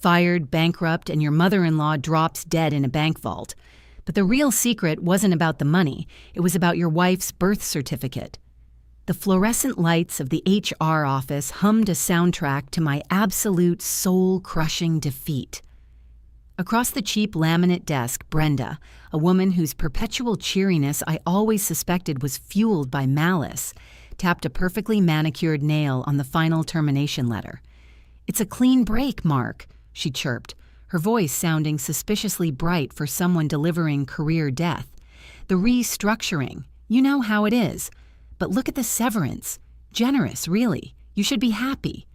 Fired, bankrupt, and your mother-in-law drops dead in a bank vault. But the real secret wasn't about the money. It was about your wife's birth certificate. The fluorescent lights of the HR office hummed a soundtrack to my absolute soul-crushing defeat. Across the cheap laminate desk, Brenda, a woman whose perpetual cheeriness I always suspected was fueled by malice, tapped a perfectly manicured nail on the final termination letter. "It's a clean break, Mark," she chirped, her voice sounding suspiciously bright for someone delivering career death. "The restructuring. You know how it is. But look at the severance. Generous, really. You should be happy."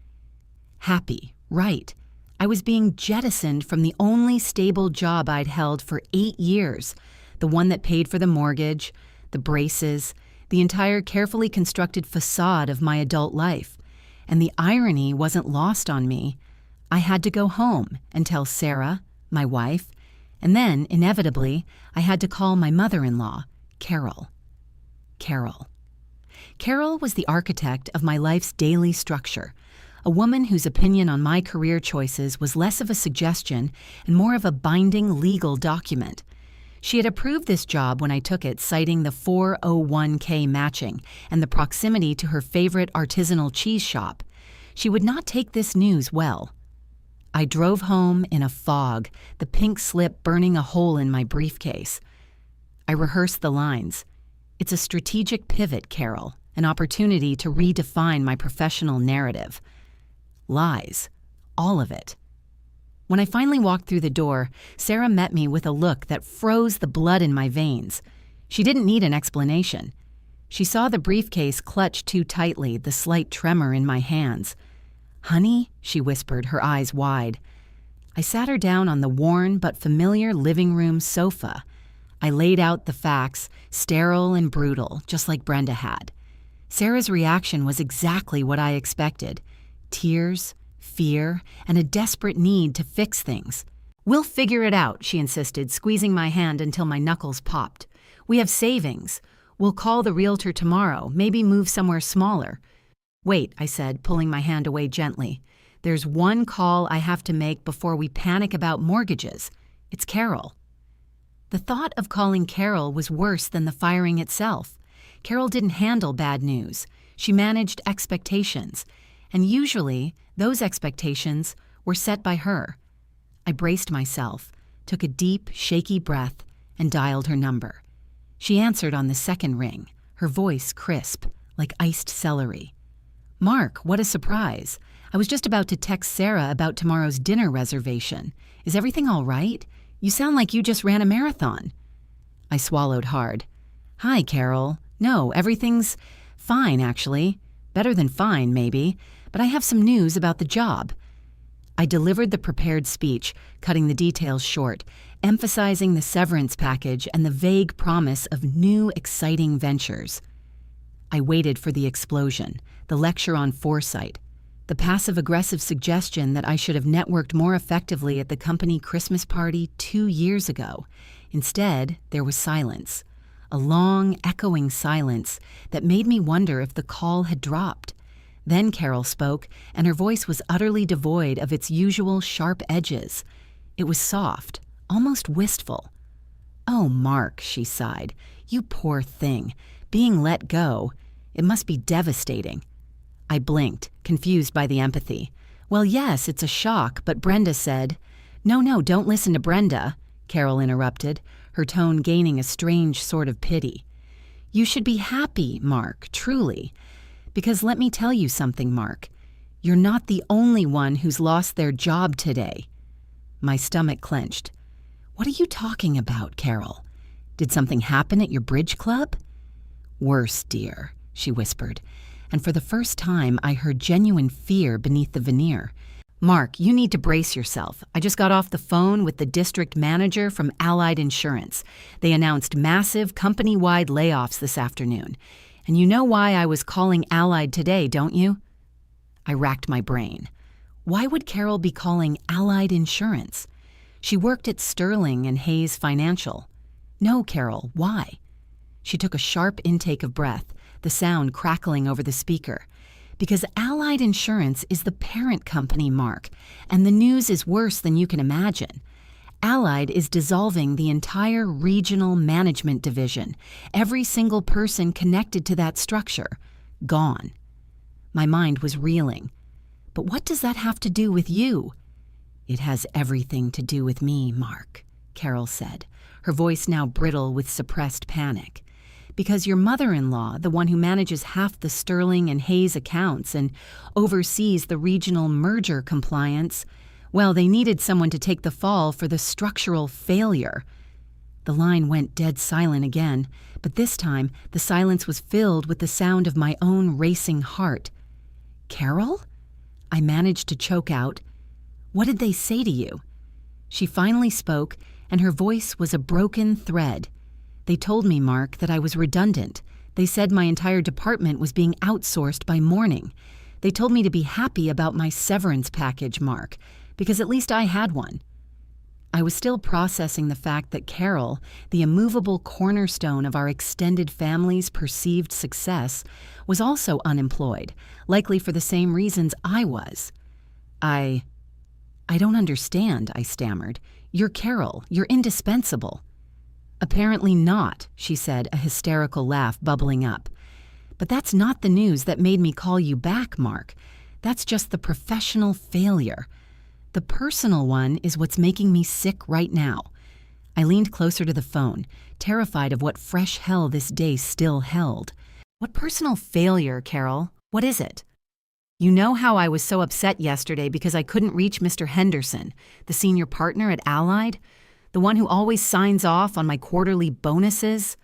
Happy, right. I was being jettisoned from the only stable job I'd held for 8 years, the one that paid for the mortgage, the braces, the entire carefully constructed facade of my adult life. And the irony wasn't lost on me. I had to go home and tell Sarah, my wife, and then, inevitably, I had to call my mother-in-law, Carol. Carol. Carol was the architect of my life's daily structure, a woman whose opinion on my career choices was less of a suggestion and more of a binding legal document. She had approved this job when I took it, citing the 401k matching and the proximity to her favorite artisanal cheese shop. She would not take this news well. I drove home in a fog, the pink slip burning a hole in my briefcase. I rehearsed the lines. "It's a strategic pivot, Carol, an opportunity to redefine my professional narrative." Lies. All of it. When I finally walked through the door, Sarah met me with a look that froze the blood in my veins. She didn't need an explanation. She saw the briefcase clutched too tightly, the slight tremor in my hands. "Honey," she whispered, her eyes wide. I sat her down on the worn but familiar living room sofa. I laid out the facts, sterile and brutal, just like Brenda had. Sarah's reaction was exactly what I expected. Tears, fear, and a desperate need to fix things. "We'll figure it out," she insisted, squeezing my hand until my knuckles popped. "We have savings. We'll call the realtor tomorrow, maybe move somewhere smaller." "Wait," I said, pulling my hand away gently. "There's one call I have to make before we panic about mortgages. It's Carol." The thought of calling Carol was worse than the firing itself. Carol didn't handle bad news. She managed expectations. And usually, those expectations were set by her. I braced myself, took a deep, shaky breath, and dialed her number. She answered on the second ring, her voice crisp, like iced celery. "Mark, what a surprise. I was just about to text Sarah about tomorrow's dinner reservation. Is everything all right? You sound like you just ran a marathon." I swallowed hard. "Hi, Carol. No, everything's fine, actually. Better than fine, maybe. But I have some news about the job." I delivered the prepared speech, cutting the details short, emphasizing the severance package and the vague promise of new, exciting ventures. I waited for the explosion, the lecture on foresight, the passive-aggressive suggestion that I should have networked more effectively at the company Christmas party 2 years ago. Instead, there was silence, a long, echoing silence that made me wonder if the call had dropped. Then Carol spoke, and her voice was utterly devoid of its usual sharp edges. It was soft, almost wistful. "Oh, Mark," she sighed, "you poor thing. Being let go. It must be devastating." I blinked, confused by the empathy. "Well, yes, it's a shock, but Brenda said—" No, don't listen to Brenda," Carol interrupted, her tone gaining a strange sort of pity. "You should be happy, Mark, truly. Because let me tell you something, Mark. You're not the only one who's lost their job today." My stomach clenched. "What are you talking about, Carol? Did something happen at your bridge club?" "Worse, dear," she whispered, and for the first time I heard genuine fear beneath the veneer. "Mark, you need to brace yourself. I just got off the phone with the district manager from Allied Insurance. They announced massive company-wide layoffs this afternoon. And you know why I was calling Allied today, don't you?" I racked my brain. Why would Carol be calling Allied Insurance? She worked at Sterling and Hayes Financial. "No, Carol, why?" She took a sharp intake of breath, the sound crackling over the speaker. Because Allied Insurance is the parent company, Mark, and the news is worse than you can imagine. Allied is dissolving the entire regional management division. Every single person connected to that structure. Gone. My mind was reeling. But what does that have to do with you? It has everything to do with me, Mark, Carol said, her voice now brittle with suppressed panic. Because your mother-in-law, the one who manages half the Sterling and Hayes accounts and oversees the regional merger compliance, well, they needed someone to take the fall for the structural failure. The line went dead silent again, but this time the silence was filled with the sound of my own racing heart. Carol? I managed to choke out. What did they say to you? She finally spoke, and her voice was a broken thread. They told me, Mark, that I was redundant. They said my entire department was being outsourced by morning. They told me to be happy about my severance package, Mark, because at least I had one. I was still processing the fact that Carol, the immovable cornerstone of our extended family's perceived success, was also unemployed, likely for the same reasons I was. I don't understand, I stammered. You're Carol. You're indispensable. Apparently not, she said, a hysterical laugh bubbling up. But that's not the news that made me call you back, Mark. That's just the professional failure. The personal one is what's making me sick right now. I leaned closer to the phone, terrified of what fresh hell this day still held. What personal failure, Carol? What is it? You know how I was so upset yesterday because I couldn't reach Mr. Henderson, the senior partner at Allied? The one who always signs off on my quarterly bonuses?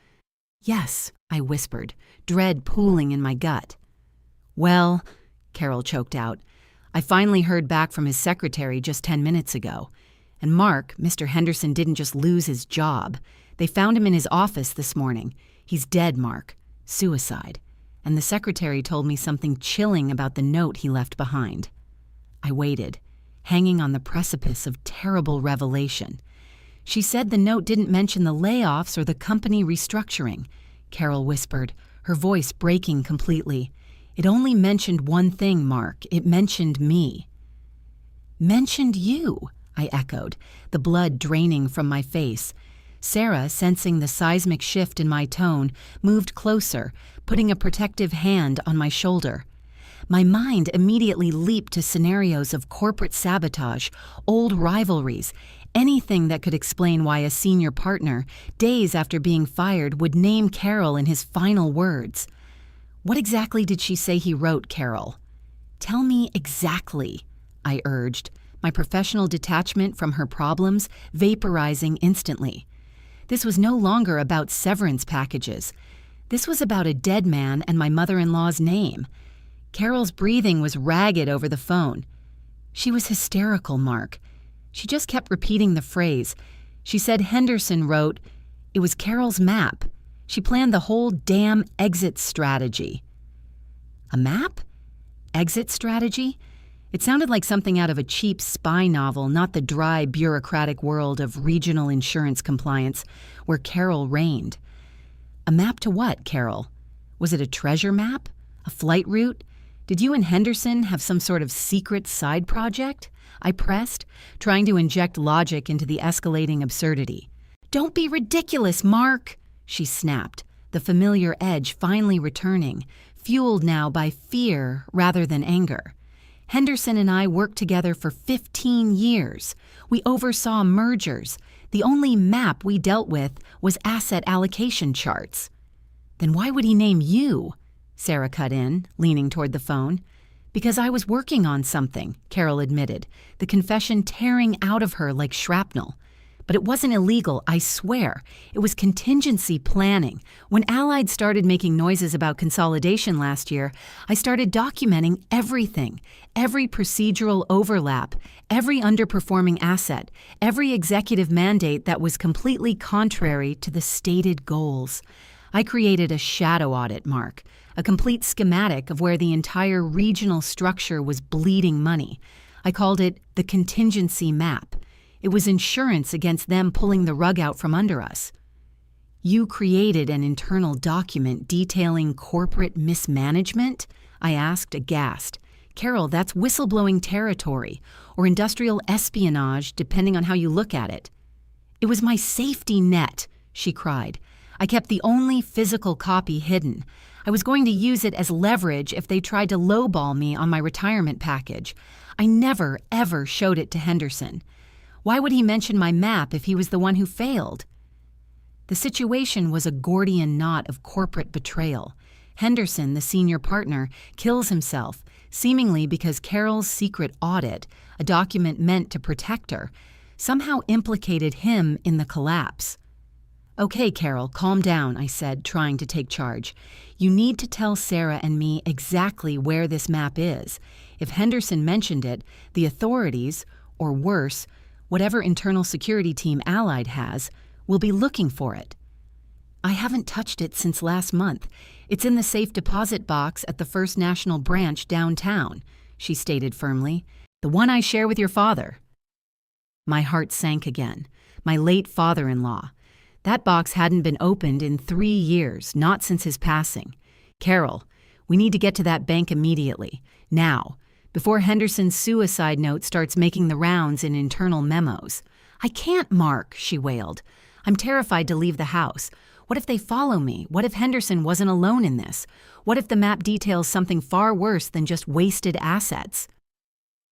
Yes, I whispered, dread pooling in my gut. Well, Carol choked out, I finally heard back from his secretary just 10 minutes ago. And Mark, Mr. Henderson didn't just lose his job. They found him in his office this morning. He's dead, Mark. Suicide. And the secretary told me something chilling about the note he left behind. I waited, hanging on the precipice of terrible revelation. She said the note didn't mention the layoffs or the company restructuring, Carol whispered, her voice breaking completely. It only mentioned one thing, Mark. It mentioned me. Mentioned you, I echoed, the blood draining from my face. Sarah, sensing the seismic shift in my tone, moved closer, putting a protective hand on my shoulder. My mind immediately leaped to scenarios of corporate sabotage, old rivalries, anything that could explain why a senior partner, days after being fired, would name Carol in his final words. What exactly did she say he wrote, Carol? Tell me exactly, I urged, my professional detachment from her problems vaporizing instantly. This was no longer about severance packages. This was about a dead man and my mother-in-law's name. Carol's breathing was ragged over the phone. She was hysterical, Mark. She just kept repeating the phrase. She said Henderson wrote, it was Carol's map. She planned the whole damn exit strategy. A map? Exit strategy? It sounded like something out of a cheap spy novel, not the dry, bureaucratic world of regional insurance compliance where Carol reigned. A map to what, Carol? Was it a treasure map? A flight route? Did you and Henderson have some sort of secret side project? I pressed, trying to inject logic into the escalating absurdity. Don't be ridiculous, Mark, she snapped, the familiar edge finally returning, fueled now by fear rather than anger. Henderson and I worked together for 15 years. We oversaw mergers. The only map we dealt with was asset allocation charts. Then why would he name you? Sarah cut in, leaning toward the phone. Because I was working on something, Carol admitted, the confession tearing out of her like shrapnel. But it wasn't illegal, I swear. It was contingency planning. When Allied started making noises about consolidation last year, I started documenting everything, every procedural overlap, every underperforming asset, every executive mandate that was completely contrary to the stated goals. I created a shadow audit, Mark, a complete schematic of where the entire regional structure was bleeding money. I called it the contingency map. It was insurance against them pulling the rug out from under us. You created an internal document detailing corporate mismanagement? I asked, aghast. Carol, that's whistleblowing territory, or industrial espionage, depending on how you look at it. It was my safety net, she cried. I kept the only physical copy hidden. I was going to use it as leverage if they tried to lowball me on my retirement package. I never, ever showed it to Henderson. Why would he mention my map if he was the one who failed? The situation was a Gordian knot of corporate betrayal. Henderson, the senior partner, kills himself, seemingly because Carol's secret audit, a document meant to protect her, somehow implicated him in the collapse. Okay, Carol, calm down, I said, trying to take charge. You need to tell Sarah and me exactly where this map is. If Henderson mentioned it, the authorities, or worse, whatever internal security team Allied has, will be looking for it. I haven't touched it since last month. It's in the safe deposit box at the First National branch downtown, she stated firmly. The one I share with your father. My heart sank again. My late father-in-law. That box hadn't been opened in 3 years, not since his passing. Carol, we need to get to that bank immediately. Now, before Henderson's suicide note starts making the rounds in internal memos. I can't, Mark, she wailed. I'm terrified to leave the house. What if they follow me? What if Henderson wasn't alone in this? What if the map details something far worse than just wasted assets?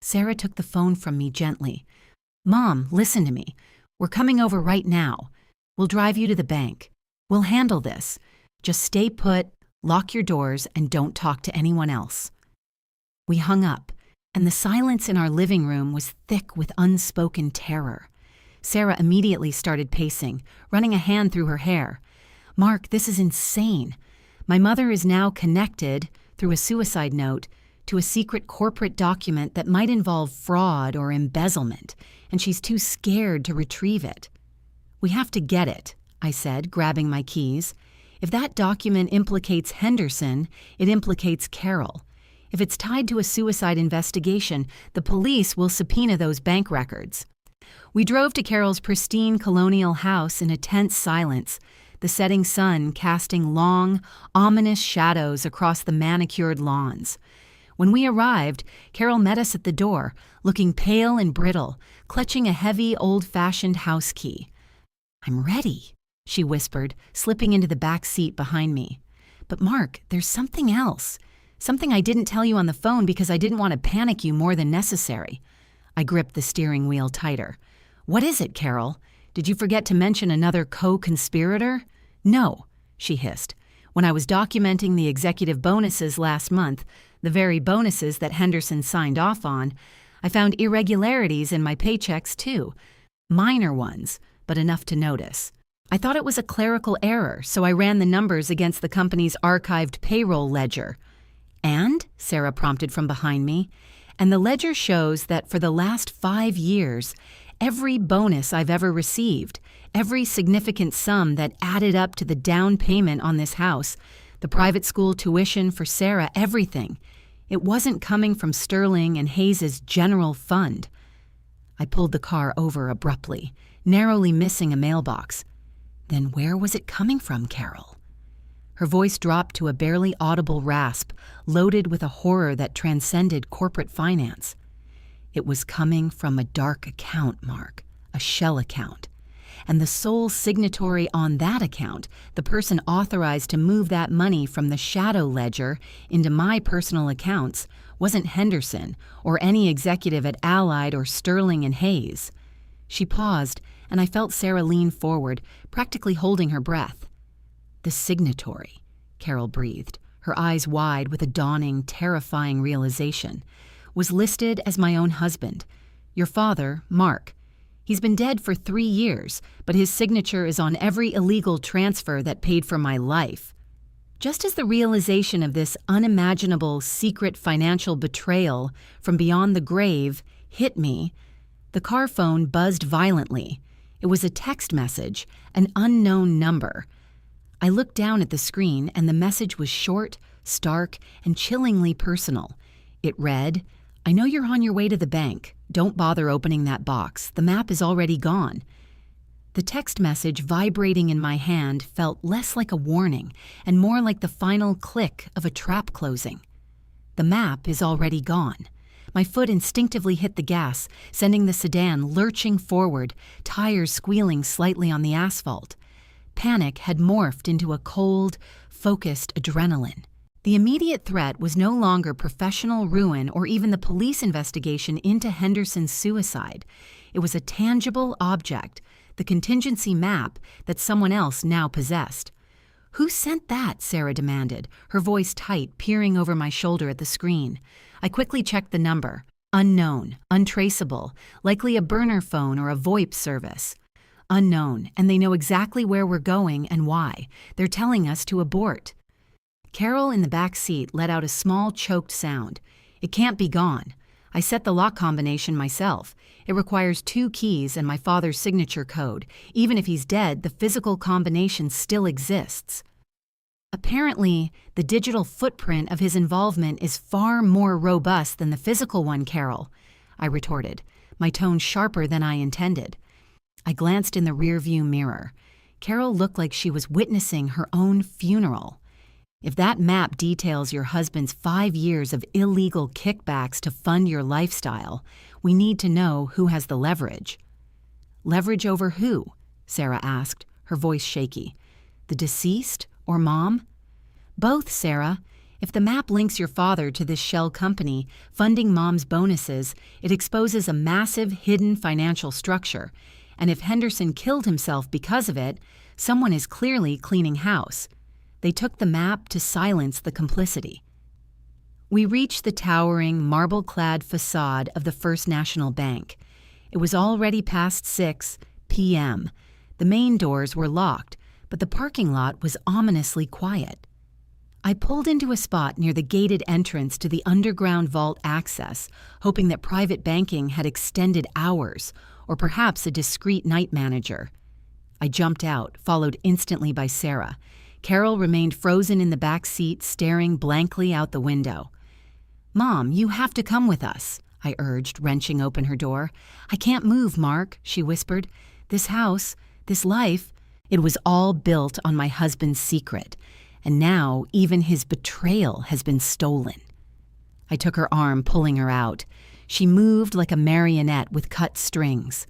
Sarah took the phone from me gently. Mom, listen to me. We're coming over right now. We'll drive you to the bank. We'll handle this. Just stay put, lock your doors, and don't talk to anyone else. We hung up, and the silence in our living room was thick with unspoken terror. Sarah immediately started pacing, running a hand through her hair. Mark, this is insane. My mother is now connected, through a suicide note, to a secret corporate document that might involve fraud or embezzlement, and she's too scared to retrieve it. We have to get it, I said, grabbing my keys. If that document implicates Henderson, it implicates Carol. If it's tied to a suicide investigation, the police will subpoena those bank records. We drove to Carol's pristine colonial house in a tense silence, the setting sun casting long, ominous shadows across the manicured lawns. When we arrived, Carol met us at the door, looking pale and brittle, clutching a heavy, old-fashioned house key. I'm ready, she whispered, slipping into the back seat behind me. But Mark, there's something else. Something I didn't tell you on the phone because I didn't want to panic you more than necessary. I gripped the steering wheel tighter. What is it, Carol? Did you forget to mention another co-conspirator? No, she hissed. When I was documenting the executive bonuses last month, the very bonuses that Henderson signed off on, I found irregularities in my paychecks too. Minor ones, but enough to notice. I thought it was a clerical error, so I ran the numbers against the company's archived payroll ledger. And, Sarah prompted from behind me, and the ledger shows that for the last 5 years, every bonus I've ever received, every significant sum that added up to the down payment on this house, the private school tuition for Sarah, everything, it wasn't coming from Sterling and Hayes's general fund. I pulled the car over abruptly, narrowly missing a mailbox. Then where was it coming from, Carol? Her voice dropped to a barely audible rasp, loaded with a horror that transcended corporate finance. It was coming from a dark account, Mark, a shell account. And the sole signatory on that account, the person authorized to move that money from the shadow ledger into my personal accounts, wasn't Henderson or any executive at Allied or Sterling and Hayes. She paused, and I felt Sarah lean forward, practically holding her breath. The signatory, Carol breathed, her eyes wide with a dawning, terrifying realization, was listed as my own husband, your father, Mark. He's been dead for 3 years, but his signature is on every illegal transfer that paid for my life. Just as the realization of this unimaginable secret financial betrayal from beyond the grave hit me, the car phone buzzed violently. It was a text message, an unknown number. I looked down at the screen, and the message was short, stark, and chillingly personal. It read, I know you're on your way to the bank. Don't bother opening that box. The map is already gone. The text message vibrating in my hand felt less like a warning and more like the final click of a trap closing. The map is already gone. My foot instinctively hit the gas, sending the sedan lurching forward, tires squealing slightly on the asphalt. Panic had morphed into a cold, focused adrenaline. The immediate threat was no longer professional ruin or even the police investigation into Henderson's suicide. It was a tangible object, the contingency map that someone else now possessed. "Who sent that?" Sarah demanded, her voice tight, peering over my shoulder at the screen. I quickly checked the number. Unknown, untraceable, likely a burner phone or a VoIP service. Unknown, and they know exactly where we're going and why. They're telling us to abort. Carol in the back seat let out a small choked sound. "It can't be gone. I set the lock combination myself. It requires 2 keys and my father's signature code. Even if he's dead, the physical combination still exists." "Apparently, the digital footprint of his involvement is far more robust than the physical one, Carol," I retorted, my tone sharper than I intended. I glanced in the rearview mirror. Carol looked like she was witnessing her own funeral. "If that map details your husband's 5 years of illegal kickbacks to fund your lifestyle, we need to know who has the leverage." "Leverage over who?" Sarah asked, her voice shaky. "The deceased or Mom?" "Both, Sarah. If the map links your father to this shell company, funding Mom's bonuses, it exposes a massive hidden financial structure. And if Henderson killed himself because of it, someone is clearly cleaning house. They took the map to silence the complicity." We reached the towering, marble-clad facade of the First National Bank. It was already past 6 p.m. The main doors were locked, but the parking lot was ominously quiet. I pulled into a spot near the gated entrance to the underground vault access, hoping that private banking had extended hours, or perhaps a discreet night manager. I jumped out, followed instantly by Sarah. Carol remained frozen in the back seat, staring blankly out the window. "Mom, you have to come with us," I urged, wrenching open her door. "I can't move, Mark," she whispered. "This house, this life, it was all built on my husband's secret, and now even his betrayal has been stolen." I took her arm, pulling her out. She moved like a marionette with cut strings.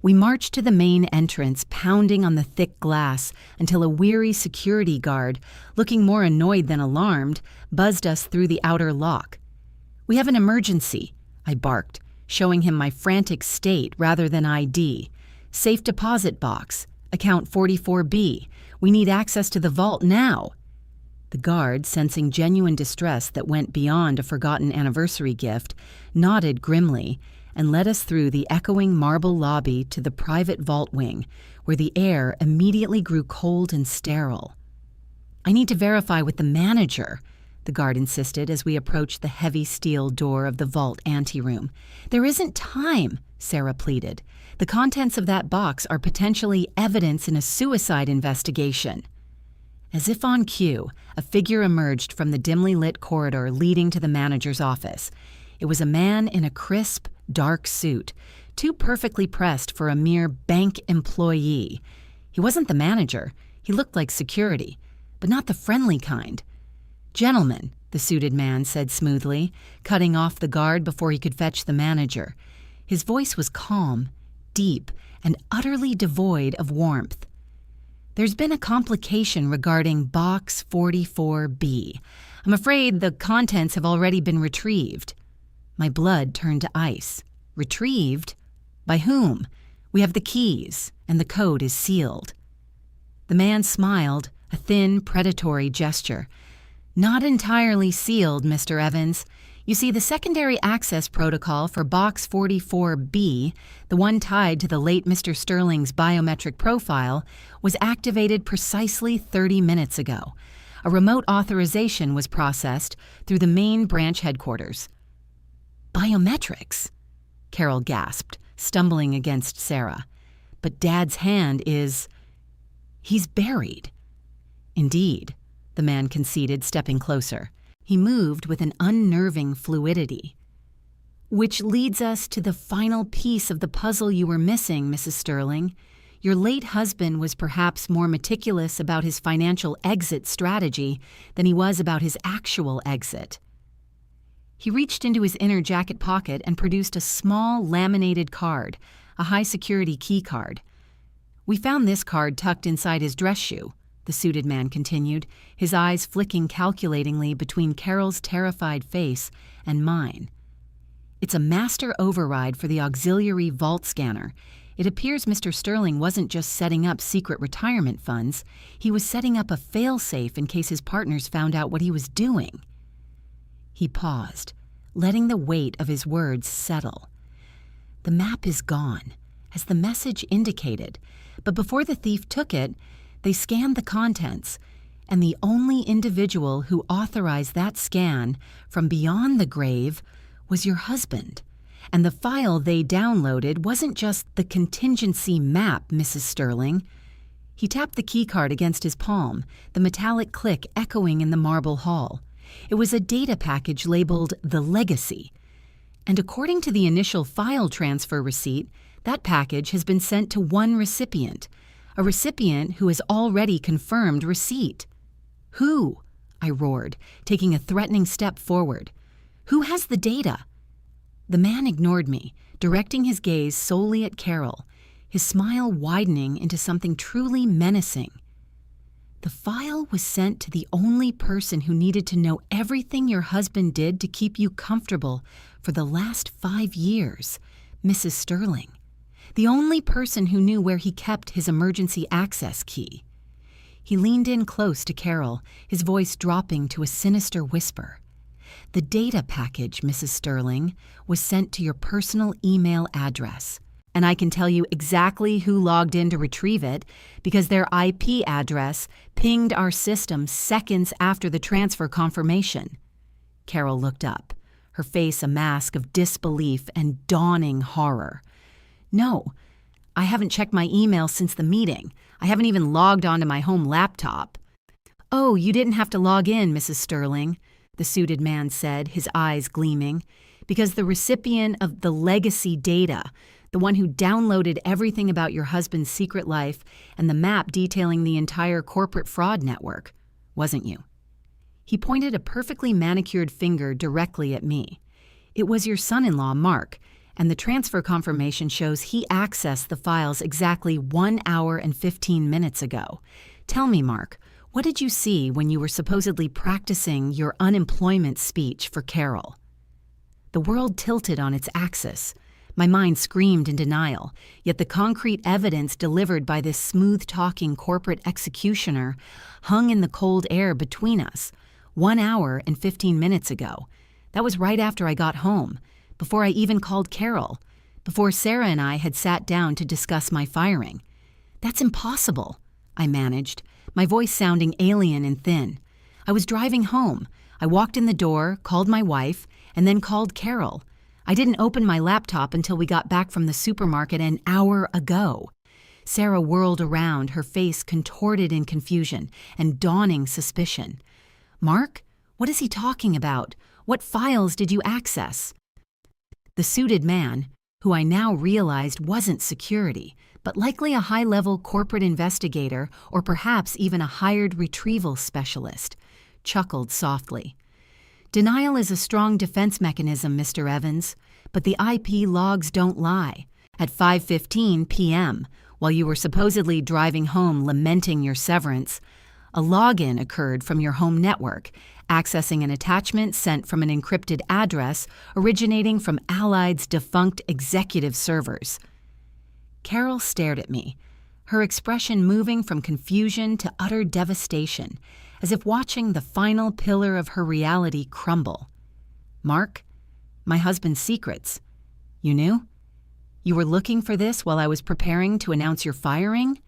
We marched to the main entrance, pounding on the thick glass until a weary security guard, looking more annoyed than alarmed, buzzed us through the outer lock. "We have an emergency," I barked, showing him my frantic state rather than ID. "Safe deposit box, account 44B. We need access to the vault now." The guard, sensing genuine distress that went beyond a forgotten anniversary gift, nodded grimly and led us through the echoing marble lobby to the private vault wing, where the air immediately grew cold and sterile. "I need to verify with the manager," the guard insisted as we approached the heavy steel door of the vault anteroom. "There isn't time," Sarah pleaded. "The contents of that box are potentially evidence in a suicide investigation." As if on cue, a figure emerged from the dimly lit corridor leading to the manager's office. It was a man in a crisp, dark suit, too perfectly pressed for a mere bank employee. He wasn't the manager. He looked like security, but not the friendly kind. "Gentlemen," the suited man said smoothly, cutting off the guard before he could fetch the manager. His voice was calm, deep, and utterly devoid of warmth. "There's been a complication regarding Box 44B. I'm afraid the contents have already been retrieved." My blood turned to ice. "Retrieved? By whom? We have the keys, and the code is sealed." The man smiled, a thin, predatory gesture. "Not entirely sealed, Mr. Evans. You see, the secondary access protocol for Box 44B, the one tied to the late Mr. Sterling's biometric profile, was activated precisely 30 minutes ago. A remote authorization was processed through the main branch headquarters." "Biometrics?" Carol gasped, stumbling against Sarah. "But Dad's hand is... he's buried." "Indeed," the man conceded, stepping closer. He moved with an unnerving fluidity. "Which leads us to the final piece of the puzzle you were missing, Mrs. Sterling. Your late husband was perhaps more meticulous about his financial exit strategy than he was about his actual exit." He reached into his inner jacket pocket and produced a small laminated card, a high-security key card. "We found this card tucked inside his dress shoe," the suited man continued, his eyes flicking calculatingly between Carol's terrified face and mine. "It's a master override for the auxiliary vault scanner. It appears Mr. Sterling wasn't just setting up secret retirement funds, he was setting up a fail-safe in case his partners found out what he was doing." He paused, letting the weight of his words settle. "The map is gone, as the message indicated, but before the thief took it, they scanned the contents, and the only individual who authorized that scan from beyond the grave was your husband. And the file they downloaded wasn't just the contingency map, Mrs. Sterling." He tapped the keycard against his palm, the metallic click echoing in the marble hall. It was a data package labeled The Legacy. And according to the initial file transfer receipt, that package has been sent to one recipient, a recipient who has already confirmed receipt. "Who?" I roared, taking a threatening step forward. "Who has the data?" The man ignored me, directing his gaze solely at Carol, his smile widening into something truly menacing. "The file was sent to the only person who needed to know everything your husband did to keep you comfortable for the last 5 years, Mrs. Sterling. The only person who knew where he kept his emergency access key." He leaned in close to Carol, his voice dropping to a sinister whisper. "The data package, Mrs. Sterling, was sent to your personal email address. And I can tell you exactly who logged in to retrieve it because their IP address pinged our system seconds after the transfer confirmation." Carol looked up, her face a mask of disbelief and dawning horror. "No, I haven't checked my email since the meeting. I haven't even logged onto my home laptop." "Oh, you didn't have to log in, Mrs. Sterling," the suited man said, his eyes gleaming, "because the recipient of the legacy data, the one who downloaded everything about your husband's secret life and the map detailing the entire corporate fraud network, wasn't you." He pointed a perfectly manicured finger directly at me. "It was your son-in-law, Mark, and the transfer confirmation shows he accessed the files exactly 1 hour and 15 minutes ago. Tell me, Mark, what did you see when you were supposedly practicing your unemployment speech for Carol?" The world tilted on its axis. My mind screamed in denial, yet the concrete evidence delivered by this smooth-talking corporate executioner hung in the cold air between us. 1 hour and 15 minutes ago. That was right after I got home, before I even called Carol, before Sarah and I had sat down to discuss my firing. "That's impossible," I managed, my voice sounding alien and thin. "I was driving home. I walked in the door, called my wife, and then called Carol. I didn't open my laptop until we got back from the supermarket an hour ago." Sarah whirled around, her face contorted in confusion and dawning suspicion. "Mark, what is he talking about? What files did you access?" The suited man, who I now realized wasn't security, but likely a high-level corporate investigator or perhaps even a hired retrieval specialist, chuckled softly. "Denial is a strong defense mechanism, Mr. Evans, but the IP logs don't lie. At 5:15 p.m., while you were supposedly driving home lamenting your severance, a login occurred from your home network, accessing an attachment sent from an encrypted address originating from Allied's defunct executive servers." Carol stared at me, her expression moving from confusion to utter devastation, as if watching the final pillar of her reality crumble. "Mark, my husband's secrets. You knew? You were looking for this while I was preparing to announce your firing?"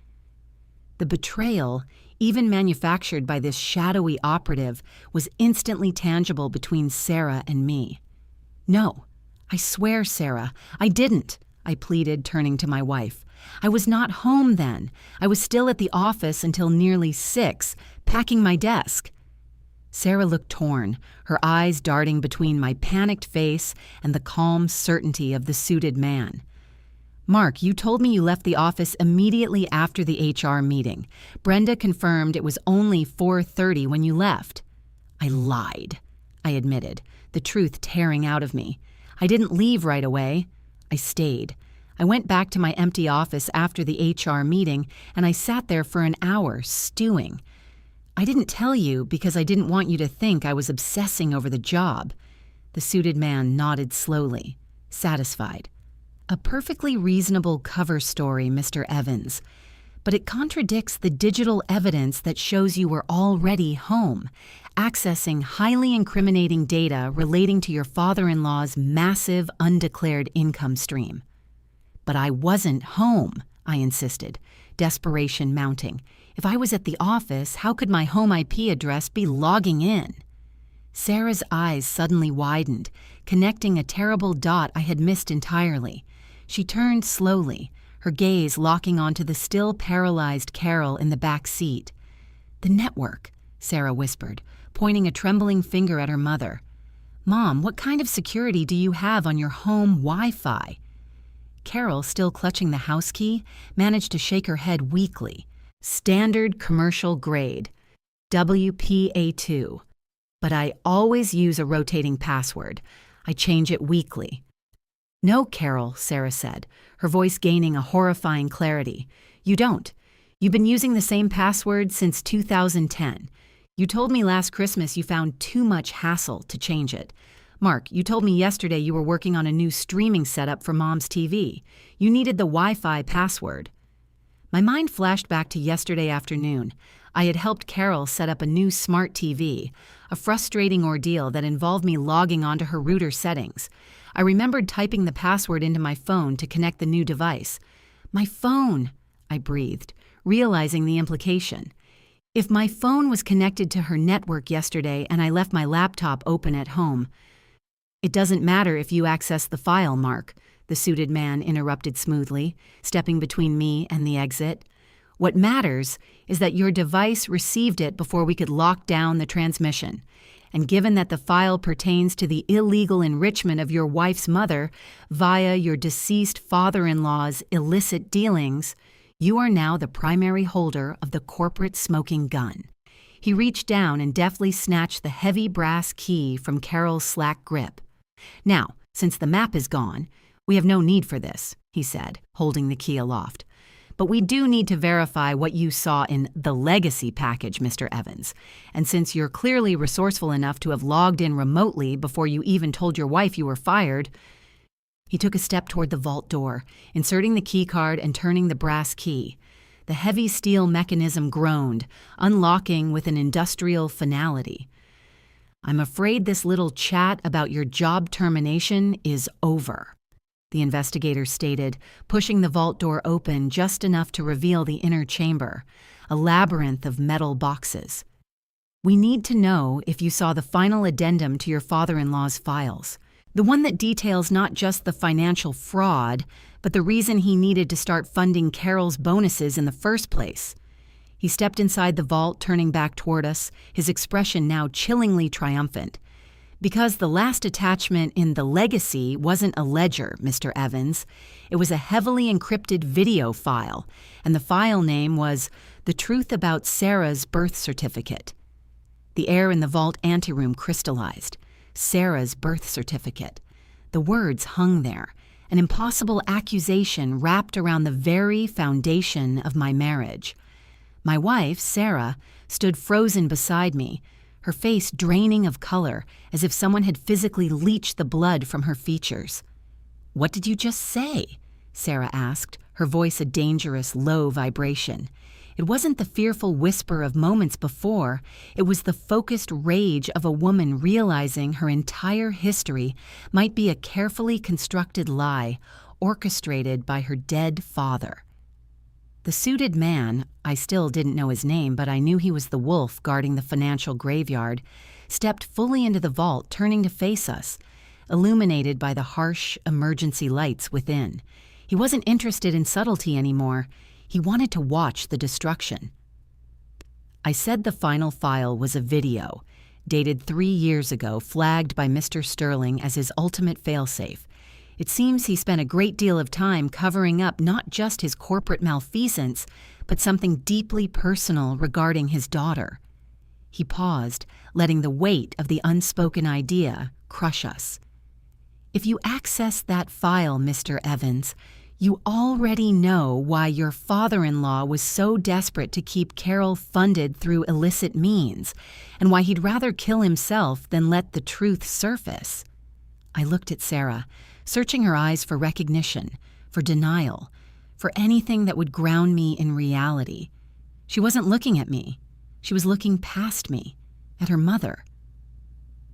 The betrayal, even manufactured by this shadowy operative, was instantly tangible between Sarah and me. "No, I swear, Sarah, I didn't," I pleaded, turning to my wife. "I was not home then. I was still at the office until nearly 6, packing my desk." Sarah looked torn, her eyes darting between my panicked face and the calm certainty of the suited man. "Mark, you told me you left the office immediately after the HR meeting. Brenda confirmed it was only 4:30 when you left." "I lied," I admitted, the truth tearing out of me. I didn't leave right away. I stayed. I went back to my empty office after the HR meeting, and I sat there for an hour, stewing. I didn't tell you because I didn't want you to think I was obsessing over the job. The suited man nodded slowly, satisfied. A perfectly reasonable cover story, Mr. Evans. But it contradicts the digital evidence that shows you were already home, accessing highly incriminating data relating to your father-in-law's massive undeclared income stream. But I wasn't home, I insisted, desperation mounting. If I was at the office, how could my home IP address be logging in? Sarah's eyes suddenly widened, connecting a terrible dot I had missed entirely. She turned slowly, her gaze locking onto the still paralyzed Carol in the back seat. "The network," Sarah whispered, pointing a trembling finger at her mother. "Mom, what kind of security do you have on your home Wi-Fi?" Carol, still clutching the house key, managed to shake her head weakly. "Standard commercial grade, WPA2. But I always use a rotating password. I change it weekly." "No, Carol," Sarah said, her voice gaining a horrifying clarity. "You don't. You've been using the same password since 2010. You told me last Christmas you found too much hassle to change it. Mark, you told me yesterday you were working on a new streaming setup for Mom's TV. You needed the Wi-Fi password." My mind flashed back to yesterday afternoon. I had helped Carol set up a new smart TV, a frustrating ordeal that involved me logging onto her router settings. I remembered typing the password into my phone to connect the new device. "My phone," I breathed, realizing the implication. If my phone was connected to her network yesterday and I left my laptop open at home. "It doesn't matter if you access the file, Mark," the suited man interrupted smoothly, stepping between me and the exit. "What matters is that your device received it before we could lock down the transmission. And given that the file pertains to the illegal enrichment of your wife's mother via your deceased father-in-law's illicit dealings, you are now the primary holder of the corporate smoking gun." He reached down and deftly snatched the heavy brass key from Carol's slack grip. "Now, since the map is gone, we have no need for this," he said, holding the key aloft. "But we do need to verify what you saw in the legacy package, Mr. Evans. And since you're clearly resourceful enough to have logged in remotely before you even told your wife you were fired." He took a step toward the vault door, inserting the key card and turning the brass key. The heavy steel mechanism groaned, unlocking with an industrial finality. "I'm afraid this little chat about your job termination is over," the investigator stated, pushing the vault door open just enough to reveal the inner chamber, a labyrinth of metal boxes. "We need to know if you saw the final addendum to your father-in-law's files, the one that details not just the financial fraud, but the reason he needed to start funding Carol's bonuses in the first place." He stepped inside the vault, turning back toward us, his expression now chillingly triumphant. "Because the last attachment in the legacy wasn't a ledger, Mr. Evans. It was a heavily encrypted video file, and the file name was The Truth About Sarah's Birth Certificate." The air in the vault anteroom crystallized. Sarah's birth certificate. The words hung there, an impossible accusation wrapped around the very foundation of my marriage. My wife, Sarah, stood frozen beside me, her face draining of color as if someone had physically leached the blood from her features. "What did you just say?" Sarah asked, her voice a dangerous, low vibration. It wasn't the fearful whisper of moments before, it was the focused rage of a woman realizing her entire history might be a carefully constructed lie, orchestrated by her dead father. The suited man, I still didn't know his name, but I knew he was the wolf guarding the financial graveyard, stepped fully into the vault, turning to face us, illuminated by the harsh emergency lights within. He wasn't interested in subtlety anymore. He wanted to watch the destruction. I said the final file was a video, dated 3 years ago, flagged by Mr. Sterling as his ultimate failsafe. It seems he spent a great deal of time covering up not just his corporate malfeasance, but something deeply personal regarding his daughter. He paused, letting the weight of the unspoken idea crush us. If you access that file, Mr. Evans, you already know why your father-in-law was so desperate to keep Carol funded through illicit means, and why he'd rather kill himself than let the truth surface. I looked at Sarah, searching her eyes for recognition, for denial, for anything that would ground me in reality. She wasn't looking at me. She was looking past me, at her mother.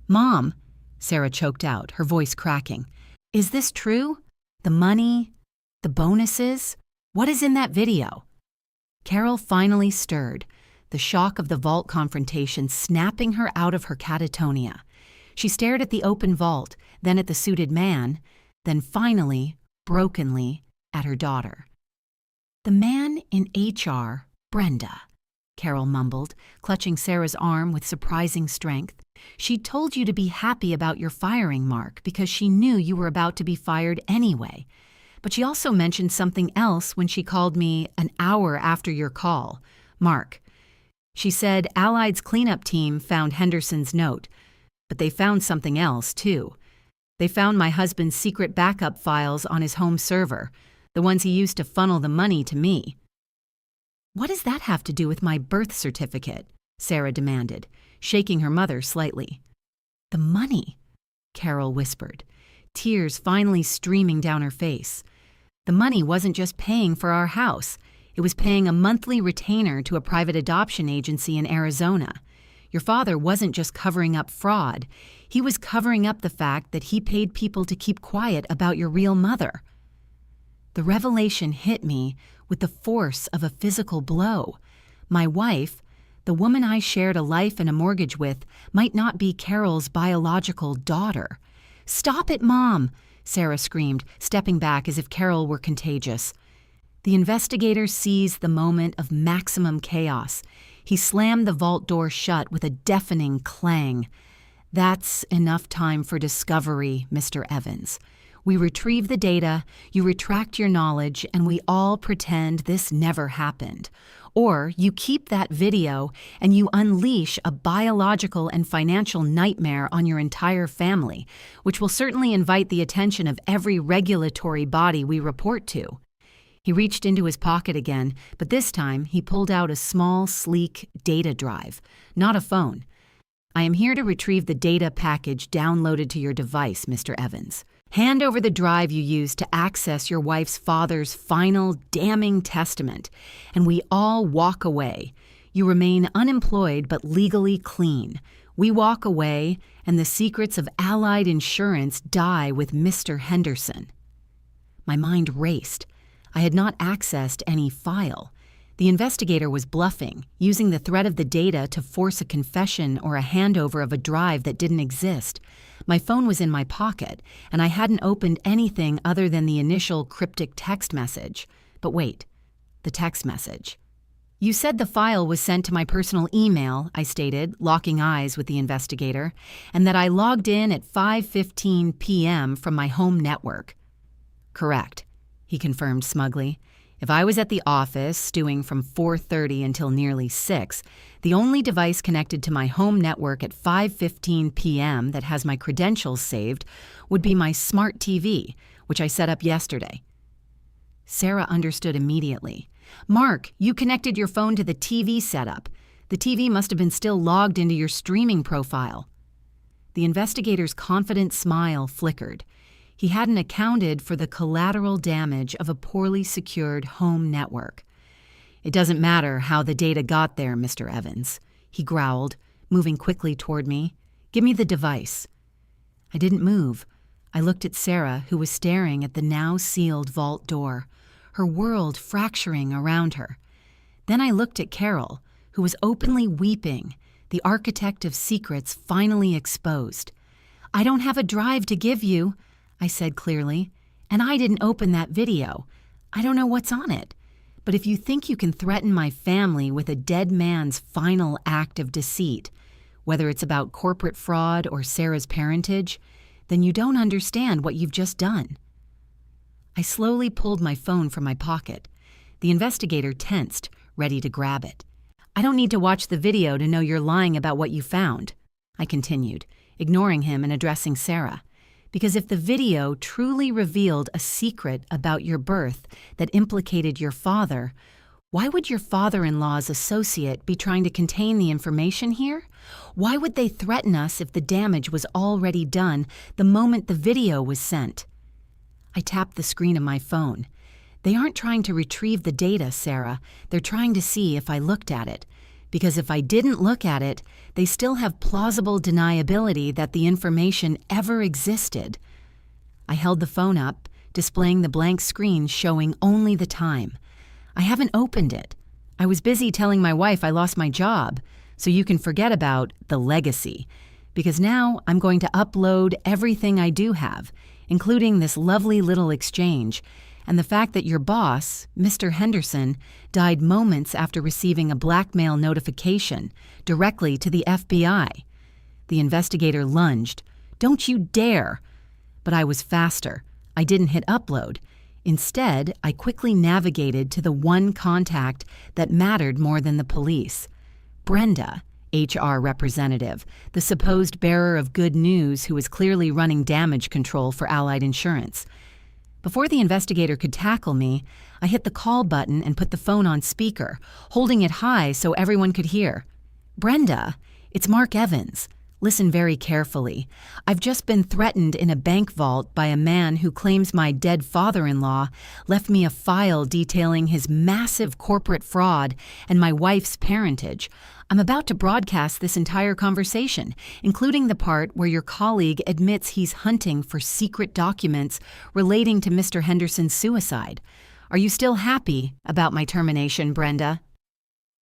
"Mom," Sarah choked out, her voice cracking, "is this true? The money? The bonuses? What is in that video?" Carol finally stirred, the shock of the vault confrontation snapping her out of her catatonia. She stared at the open vault, then at the suited man, then finally, brokenly, at her daughter. "The man in HR, Brenda," Carol mumbled, clutching Sarah's arm with surprising strength. "She told you to be happy about your firing, Mark, because she knew you were about to be fired anyway. But she also mentioned something else when she called me an hour after your call, Mark. She said Allied's cleanup team found Henderson's note, but they found something else, too. They found my husband's secret backup files on his home server, the ones he used to funnel the money to me." "What does that have to do with my birth certificate?" Sarah demanded, shaking her mother slightly. "The money," Carol whispered, tears finally streaming down her face. "The money wasn't just paying for our house. It was paying a monthly retainer to a private adoption agency in Arizona. Your father wasn't just covering up fraud. He was covering up the fact that he paid people to keep quiet about your real mother." The revelation hit me with the force of a physical blow. My wife, the woman I shared a life and a mortgage with, might not be Carol's biological daughter. "Stop it, Mom!" Sarah screamed, stepping back as if Carol were contagious. The investigator seized the moment of maximum chaos. He slammed the vault door shut with a deafening clang. "That's enough time for discovery, Mr. Evans. We retrieve the data, you retract your knowledge, and we all pretend this never happened. Or you keep that video and you unleash a biological and financial nightmare on your entire family, which will certainly invite the attention of every regulatory body we report to." He reached into his pocket again, but this time he pulled out a small, sleek data drive, not a phone. "I am here to retrieve the data package downloaded to your device, Mr. Evans. Hand over the drive you used to access your wife's father's final damning testament, and we all walk away. You remain unemployed but legally clean. We walk away, and the secrets of Allied Insurance die with Mr. Henderson." My mind raced. I had not accessed any file. The investigator was bluffing, using the threat of the data to force a confession or a handover of a drive that didn't exist. My phone was in my pocket, and I hadn't opened anything other than the initial cryptic text message. But wait, the text message. "You said the file was sent to my personal email," I stated, locking eyes with the investigator, "and that I logged in at 5:15 p.m. from my home network." "Correct," he confirmed smugly. "If I was at the office stewing from 4:30 until nearly 6, the only device connected to my home network at 5:15 p.m. that has my credentials saved would be my smart TV, which I set up yesterday." Sarah understood immediately. "Mark, you connected your phone to the TV setup. The TV must have been still logged into your streaming profile." The investigator's confident smile flickered. He hadn't accounted for the collateral damage of a poorly secured home network. "It doesn't matter how the data got there, Mr. Evans," he growled, moving quickly toward me. "Give me the device." I didn't move. I looked at Sarah, who was staring at the now sealed vault door, her world fracturing around her. Then I looked at Carol, who was openly weeping, the architect of secrets finally exposed. "I don't have a drive to give you," I said clearly, "and I didn't open that video. I don't know what's on it. But if you think you can threaten my family with a dead man's final act of deceit, whether it's about corporate fraud or Sarah's parentage, then you don't understand what you've just done." I slowly pulled my phone from my pocket. The investigator tensed, ready to grab it. "I don't need to watch the video to know you're lying about what you found," I continued, ignoring him and addressing Sarah. Because if the video truly revealed a secret about your birth that implicated your father, why would your father-in-law's associate be trying to contain the information here? Why would they threaten us if the damage was already done the moment the video was sent? I tapped the screen of my phone. They aren't trying to retrieve the data, Sarah. They're trying to see if I looked at it. Because if I didn't look at it, they still have plausible deniability that the information ever existed. I held the phone up, displaying the blank screen showing only the time. I haven't opened it. I was busy telling my wife I lost my job, so you can forget about the legacy. Because now I'm going to upload everything I do have, including this lovely little exchange, and the fact that your boss, Mr. Henderson, died moments after receiving a blackmail notification directly to the FBI. The investigator lunged. "Don't you dare!" But I was faster. I didn't hit upload. Instead, I quickly navigated to the one contact that mattered more than the police. Brenda, HR representative, the supposed bearer of good news who was clearly running damage control for Allied Insurance. Before the investigator could tackle me, I hit the call button and put the phone on speaker, holding it high so everyone could hear. "Brenda, it's Mark Evans. Listen very carefully. I've just been threatened in a bank vault by a man who claims my dead father-in-law left me a file detailing his massive corporate fraud and my wife's parentage. I'm about to broadcast this entire conversation, including the part where your colleague admits he's hunting for secret documents relating to Mr. Henderson's suicide. Are you still happy about my termination, Brenda?"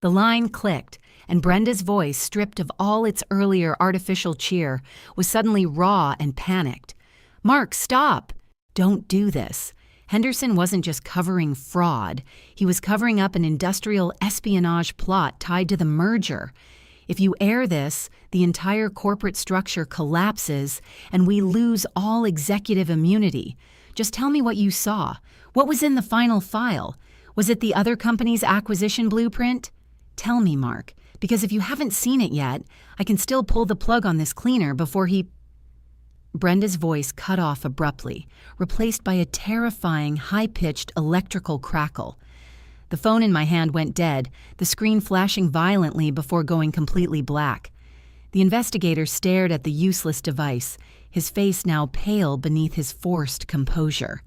The line clicked, and Brenda's voice, stripped of all its earlier artificial cheer, was suddenly raw and panicked. "Mark, stop! Don't do this. Henderson wasn't just covering fraud. He was covering up an industrial espionage plot tied to the merger. If you air this, the entire corporate structure collapses and we lose all executive immunity. Just tell me what you saw. What was in the final file? Was it the other company's acquisition blueprint? Tell me, Mark, because if you haven't seen it yet, I can still pull the plug on this cleaner before he—" Brenda's voice cut off abruptly, replaced by a terrifying, high-pitched electrical crackle. The phone in my hand went dead, the screen flashing violently before going completely black. The investigator stared at the useless device, his face now pale beneath his forced composure.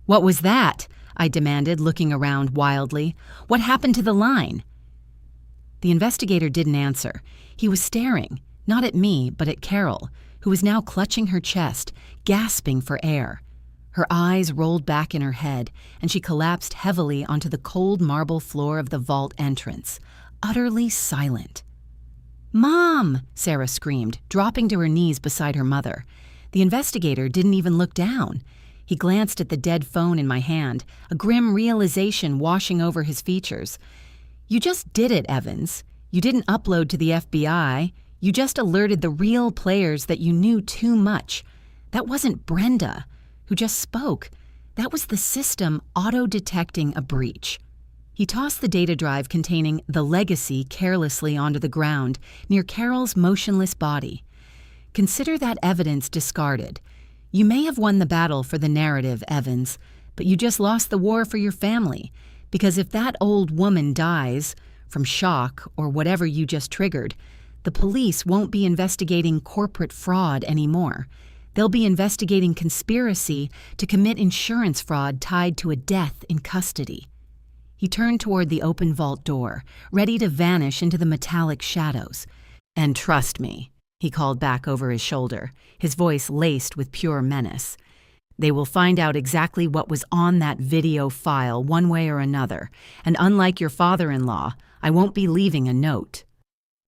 "What was that?" I demanded, looking around wildly. "What happened to the line?" The investigator didn't answer. He was staring, not at me, but at Carol, who was now clutching her chest, gasping for air. Her eyes rolled back in her head, and she collapsed heavily onto the cold marble floor of the vault entrance, utterly silent. "Mom!" Sarah screamed, dropping to her knees beside her mother. The investigator didn't even look down. He glanced at the dead phone in my hand, a grim realization washing over his features. "You just did it, Evans. You didn't upload to the FBI. You just alerted the real players that you knew too much. That wasn't Brenda, who just spoke. That was the system auto-detecting a breach." He tossed the data drive containing the legacy carelessly onto the ground near Carol's motionless body. "Consider that evidence discarded. You may have won the battle for the narrative, Evans, but you just lost the war for your family. Because if that old woman dies, from shock or whatever you just triggered, the police won't be investigating corporate fraud anymore. They'll be investigating conspiracy to commit insurance fraud tied to a death in custody." He turned toward the open vault door, ready to vanish into the metallic shadows. "And trust me," he called back over his shoulder, his voice laced with pure menace. "They will find out exactly what was on that video file one way or another, and unlike your father-in-law, I won't be leaving a note."